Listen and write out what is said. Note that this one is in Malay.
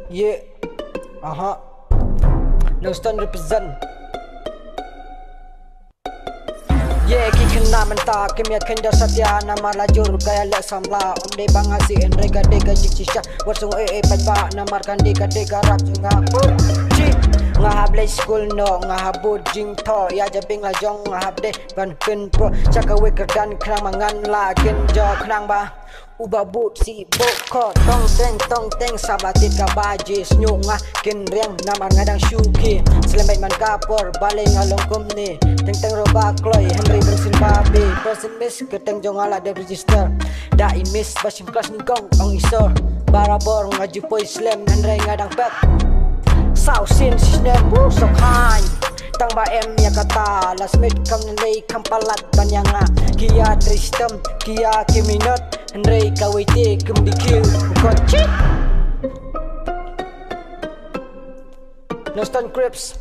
Yeah. Noston represent. Yeah, kikena mentah kimia kenda satya nama lajur gaya lek samla om de bangasi enrega dega jikisha wasung pajba namarkan dega dega rap junga chi ngahab lay school no ngahab budjing tho ya jabing la jong ngahab de ban ken pro chakawe kerdan krang mangan la ken jo krang ba uba but si boko tong teng sabatit ka bajis nyunga kin riang namar ngadang syuki selembet man kapor baling along kumni teng roba kloy Henry bensin babi person miss keteng jong ala de register da miss basim kelas ni gong ong isor barabor ngaju poi slam Henry ngadang pet sau sin sisne bu sok han tang ba em ya kata last mid kam nilai kampalat banyanga kia tristem kia kiminot Henry kawiti kembikil kochi Noston Crips